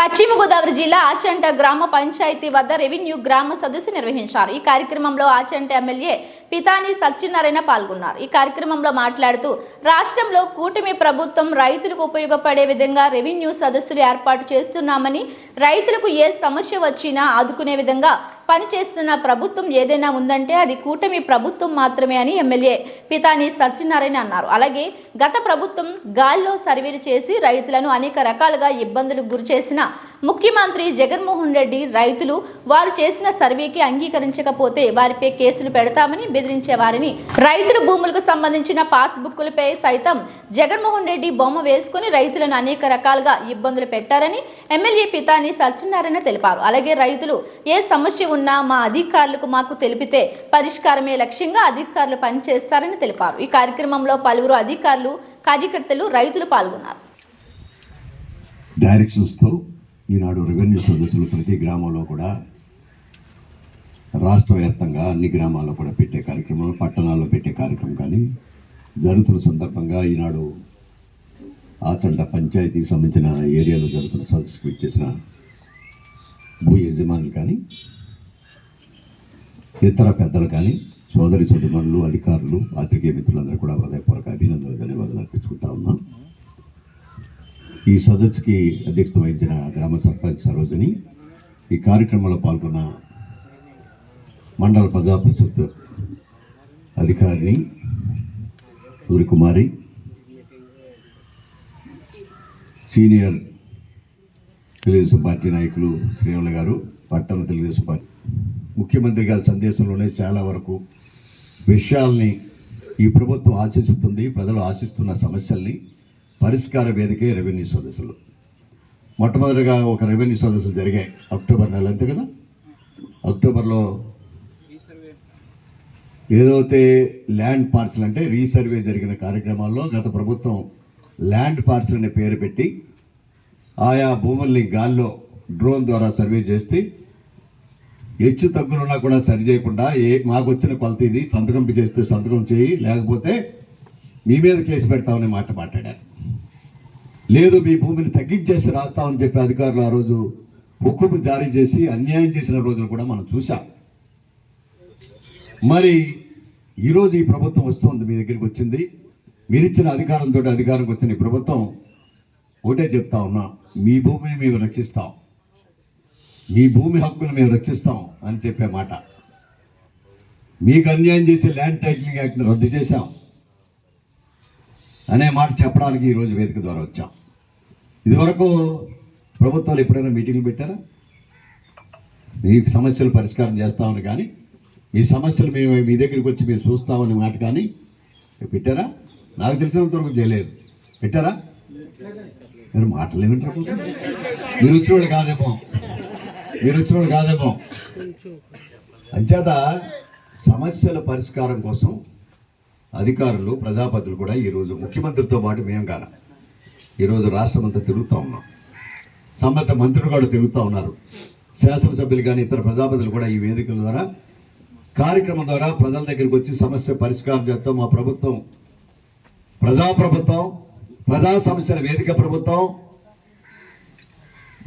పశ్చిమ గోదావరి జిల్లా ఆచంట గ్రామ పంచాయతీ వద్ద రెవెన్యూ గ్రామ సదస్సు నిర్వహించారు. ఈ కార్యక్రమంలో ఆచంట ఎమ్మెల్యే పితాని సత్యనారాయణ పాల్గొన్నారు. ఈ కార్యక్రమంలో మాట్లాడుతూ రాష్ట్రంలో కూటమి ప్రభుత్వం రైతులకు ఉపయోగపడే విధంగా రెవెన్యూ సదస్సులు ఏర్పాటు చేస్తున్నామని, రైతులకు ఏ సమస్య వచ్చినా ఆదుకునే విధంగా పనిచేస్తున్న ప్రభుత్వం ఏదైనా ఉందంటే అది కూటమి ప్రభుత్వం మాత్రమే అని ఎమ్మెల్యే పితాని సత్యనారాయణ అన్నారు. అలాగే గత ప్రభుత్వం గాల్లో సర్వేలు చేసి రైతులను అనేక రకాలుగా ఇబ్బందులకు గురిచేసిన ముఖ్యమంత్రి జగన్మోహన్ రెడ్డి రైతులు వారు చేసిన సర్వేకి అంగీకరించకపోతే వారిపై కేసులు పెడతామని బెదిరించే వారిని, రైతుల భూములకు సంబంధించిన పాస్బుక్లపై సైతం జగన్మోహన్ రెడ్డి బొమ్మ వేసుకుని రైతులను అనేక రకాలుగా ఇబ్బందులు పెట్టారని ఎమ్మెల్యే పితాని సత్యనారాయణ తెలిపారు. అలాగే రైతులు ఏ సమస్య ఉన్నా మా అధికారులకు మాకు తెలిపితే పరిష్కారమే లక్ష్యంగా అధికారులు పనిచేస్తారని తెలిపారు. ఈ కార్యక్రమంలో పలువురు అధికారులు, కార్యకర్తలు, రైతులు పాల్గొన్నారు. డైరెక్షన్స్తో ఈనాడు రెవెన్యూ సదస్సులు ప్రతి గ్రామంలో కూడా రాష్ట్ర వ్యాప్తంగా అన్ని గ్రామాల్లో కూడా పెట్టే కార్యక్రమం, పట్టణాల్లో పెట్టే కార్యక్రమం కానీ జరుగుతున్న సందర్భంగా ఈనాడు ఆచంట పంచాయతీకి సంబంధించిన ఏరియాలో జరుగుతున్న సదస్సుకు ఇచ్చేసిన భూ యజమానులు కానీ ఇతర పెద్దలు కానీ సోదరి సోదరులు, అధికారులు, పాత్రికేయ మిత్రులందరూ కూడా హృదయపూర్వక అభినందనలు, ధన్యవాదాలు అర్పించుకుంటా ఉన్నాం. ఈ సదస్సుకి అధ్యక్షత వహించిన గ్రామ సర్పంచ్ సరోజని, ఈ కార్యక్రమంలో పాల్గొన్న మండల ప్రజా పరిషత్ అధికారిని సూర్యకుమారి, సీనియర్ తెలుగుదేశం పార్టీ నాయకులు శ్రీవల్ల గారు, పట్టణ తెలుగుదేశం పార్టీ ముఖ్యమంత్రి గారి సందేశంలోనే చాలా వరకు విషయాల్ని ఈ ప్రభుత్వం ఆశిస్తుంది, ప్రజలు ఆశిస్తున్న సమస్యల్ని పరిష్కార వేదికే రెవెన్యూ సదస్సులు. మొట్టమొదటిగా ఒక రెవెన్యూ సదస్సులు జరిగాయి అక్టోబర్ నెల, అంతే కదా. అక్టోబర్లో ఏదైతే ల్యాండ్ పార్సల్ అంటే రీసర్వే జరిగిన కార్యక్రమాల్లో గత ప్రభుత్వం ల్యాండ్ పార్సల్ అనే పేరు పెట్టి ఆయా భూముల్ని గాల్లో డ్రోన్ ద్వారా సర్వే చేస్తే హెచ్చు తగ్గులున్నా కూడా సరి చేయకుండా మాకు వచ్చిన కొలత ఇది, సంతకం చేస్తే సంతకం చేయి, లేకపోతే మీ మీద కేసు పెడతామనే మాట మాట్లాడారు. లేదు, మీ భూమిని తగ్గించేసి రాస్తామని చెప్పి అధికారులు ఆ రోజు హుక్కుము జారీ చేసి అన్యాయం చేసిన రోజులు కూడా మనం చూసాం. మరి ఈరోజు ఈ ప్రభుత్వం వస్తుంది, మీ దగ్గరికి వచ్చింది, మీరిచ్చిన అధికారంతో అధికారంకి వచ్చిన ఈ ప్రభుత్వం ఒకటే చెప్తా ఉన్నా, మీ భూమిని మేము రక్షిస్తాం, మీ భూమి హక్కును మేము రక్షిస్తాం అని చెప్పే మాట. మీకు అన్యాయం చేసే ల్యాండ్ టైటిలింగ్ యాక్ట్ని రద్దు చేశాం అనే మాట చెప్పడానికి ఈరోజు వేదిక ద్వారా వచ్చాం. ఇదివరకు ప్రభుత్వాలు ఎప్పుడైనా మీటింగ్లు పెట్టారా? మీ సమస్యలు పరిష్కారం చేస్తామని కానీ, మీ సమస్యలు మేము మీ దగ్గరికి వచ్చి మీరు చూస్తామని మాట కానీ పెట్టారా? నాకు తెలిసినంత వరకు చేయలేదు. పెట్టారా? మీరు మాటలు ఏమిటారు? మీరు వచ్చినోళ్ళు కాదేమో. అంచేత సమస్యల పరిష్కారం కోసం అధికారులు, ప్రజాపతులు కూడా ఈరోజు ముఖ్యమంత్రితో పాటు మేము కాన ఈరోజు రాష్ట్రం అంతా తిరుగుతూ ఉన్నాం. సంబంధిత మంత్రులు కూడా తిరుగుతూ ఉన్నారు. శాసనసభ్యులు కానీ ఇతర ప్రజాపతులు కూడా ఈ వేదికల ద్వారా, కార్యక్రమం ద్వారా ప్రజల దగ్గరికి వచ్చి సమస్య పరిష్కారం చేస్తాం. మా ప్రభుత్వం ప్రజాప్రభుత్వం, ప్రజా సమస్యల వేదిక ప్రభుత్వం,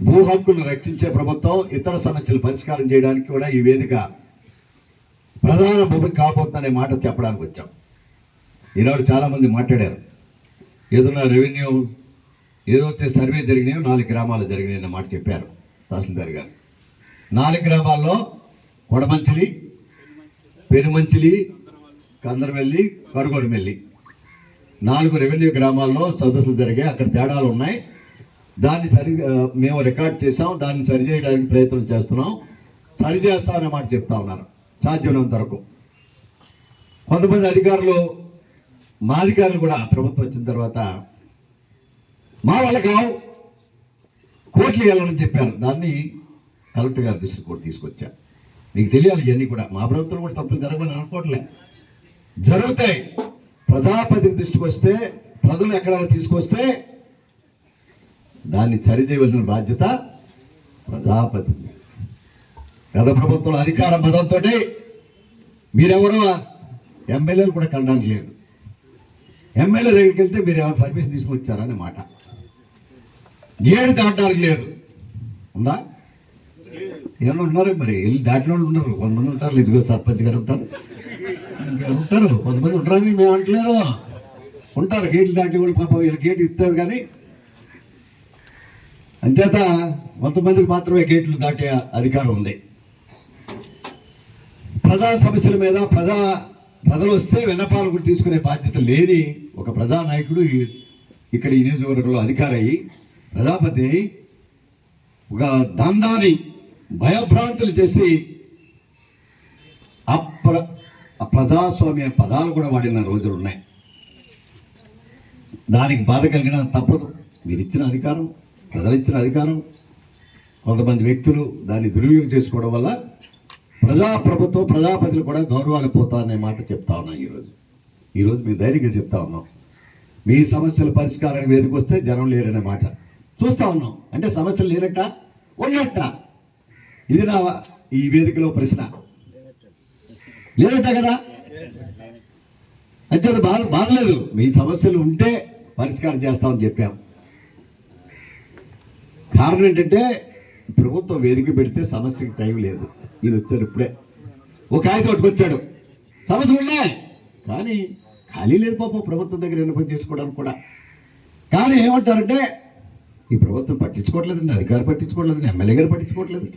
భూ హక్కులను రక్షించే ప్రభుత్వం, ఇతర సమస్యలు పరిష్కారం చేయడానికి కూడా ఈ వేదిక ప్రధాన భూమిక కాబోతుందనే మాట చెప్పడానికి వచ్చాం. ఈనాడు చాలామంది మాట్లాడారు, ఏదైనా రెవెన్యూ ఏదైతే సర్వే జరిగినాయో 4 గ్రామాలు జరిగినాయి అన్న మాట చెప్పారు తహసీల్దార్ గారు. 4 గ్రామాల్లో కొడమంచిలి, పెనుమంచిలి, కందరమెల్లి, కరుగొరమెల్లి 4 రెవెన్యూ గ్రామాల్లో సదస్సులు జరిగాయి. అక్కడ తేడాలు ఉన్నాయి. దాన్ని మేము రికార్డ్ చేసాం, దాన్ని సరిచేయడానికి ప్రయత్నం చేస్తున్నాం, సరిచేస్తామనే మాట చెప్తా ఉన్నారు సాధ్యమైనంత వరకు. కొంతమంది అధికారులు, మా అధికారులు కూడా ప్రభుత్వం వచ్చిన తర్వాత మా వాళ్ళ కావు, కోర్టులు వెళ్ళాలని చెప్పారు. దాన్ని కలెక్టర్ గారి దృష్టికి కూడా తీసుకొచ్చారు. మీకు తెలియాలి, ఇవన్నీ కూడా మా ప్రభుత్వం కూడా తప్పులు జరగని అనుకోవట్లే, జరుగుతాయి. ప్రజాపతి దృష్టికి వస్తే, ప్రజలు ఎక్కడైనా తీసుకొస్తే దాన్ని సరిచేయవలసిన బాధ్యత ప్రజాపతి. గత ప్రభుత్వంలో అధికార మదంతో మీరెవరో ఎమ్మెల్యేలు కూడా కలడానికి లేదు. ఎమ్మెల్యే దగ్గరికి వెళ్తే మీరు ఎవరు పర్మిషన్ తీసుకొచ్చారనే మాట, ఏడు దాటడానికి లేదు. ఉందా? ఏమన్నా ఉన్నారు మరి వెళ్ళి దాటిలో ఉన్నారు, కొంతమంది ఉంటారు, ఇదిగో సర్పంచ్ గారు ఉంటారు, ఇంకా ఉంటారు, కొంతమంది ఉంటారని మేము అంటలేదు, ఉంటారు గేట్లు దాటి వాళ్ళు. పాపం వీళ్ళు గేట్ ఇస్తారు కానీ అంచేత కొంతమందికి మాత్రమే గేట్లు దాటే అధికారం ఉంది. ప్రజా సమస్యల మీద ప్రజలు వస్తే విన్నపాలు తీసుకునే బాధ్యత లేని ఒక ప్రజానాయకుడు ఇక్కడ ఈ నియోజకవర్గంలో అధికారి అయ్యి ప్రజాపతి అయి ఒక దందాన్ని భయభ్రాంతులు చేసి ప్రజాస్వామ్య పదాలు కూడా వాడిన రోజులు ఉన్నాయి. దానికి బాధ కలిగిన తప్పదు. మీరు ఇచ్చిన అధికారం, ప్రజలు ఇచ్చిన అధికారం, కొంతమంది వ్యక్తులు దాన్ని దుర్వినియోగం చేసుకోవడం వల్ల ప్రభుత్వం ప్రజాపతులు కూడా గౌరవాలు పోతారనే మాట చెప్తా ఉన్నాం. ఈరోజు మేము ధైర్యంగా చెప్తా ఉన్నాం. మీ సమస్యల పరిష్కారానికి వేదిక వస్తే జనం లేరనే మాట చూస్తా ఉన్నాం. అంటే సమస్యలు లేనట్ట ఉన్నట్ట? ఇది నా ఈ వేదికలో ప్రశ్న. లేనట్ట కదా? అంటే అది బాధలేదు. మీ సమస్యలు ఉంటే పరిష్కారం చేస్తామని చెప్పాం. కారణం ఏంటంటే ప్రభుత్వం వేదిక పెడితే సమస్యకి టైం లేదు. ఈయన వచ్చాడు ఇప్పుడే, ఒక కాగితం పట్టుకొచ్చాడు, సమస్యలు ఉన్నాయి కానీ ఖాళీ లేదు పాపం ప్రభుత్వం దగ్గర విన్నపం చేసుకోవడానికి కూడా. కానీ ఏమంటారంటే ఈ ప్రభుత్వం పట్టించుకోవట్లేదండి, అధికారులు పట్టించుకోవట్లేదని, ఎమ్మెల్యే గారు పట్టించుకోవట్లేదు,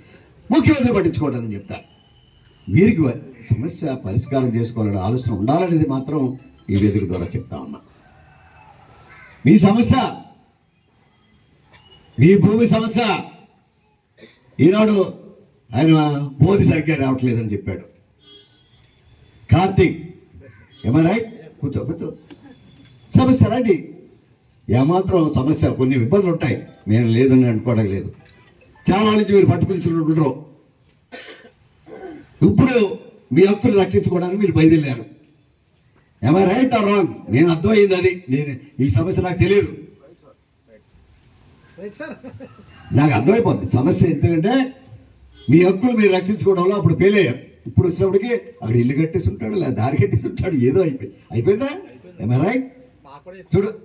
ముఖ్యమంత్రి పట్టించుకోవట్లేదని చెప్తారు. వీరికి సమస్య పరిష్కారం చేసుకోవాలనే ఆలోచన ఉండాలనేది మాత్రం ఈ వేదిక ద్వారా చెప్తా ఉన్నా. మీ సమస్య, మీ భూమి సమస్య, ఈనాడు ఆయన బోధి సరిగ్గా రావట్లేదని చెప్పాడు. కార్తీక్ రైట్? కూర్చో. సమస్య రండి, ఏమాత్రం సమస్య, కొన్ని ఇబ్బందులు ఉంటాయి, మేము లేదని అనుకోవడం లేదు. చాలా నుంచి మీరు పట్టుకుని ఇప్పుడు మీ హక్కులు రక్షించుకోవడానికి మీరు బయలుదేరారు. Right are wrong? నేను అర్థమైంది అది. నేను ఈ సమస్య నాకు తెలియదు, నాకు అర్థమైపోద్ది సమస్య. ఎందుకంటే మీ హక్కులు మీరు రక్షించుకోవడంలో అప్పుడు ఫెయిల్ అయ్యారు. ఇప్పుడు వచ్చినప్పటికీ అక్కడ ఇల్లు కట్టేసి ఉంటాడు, లేదా దారి కట్టేసి ఉంటాడు, ఏదో అయిపోయిందా? రైట్? చూడు,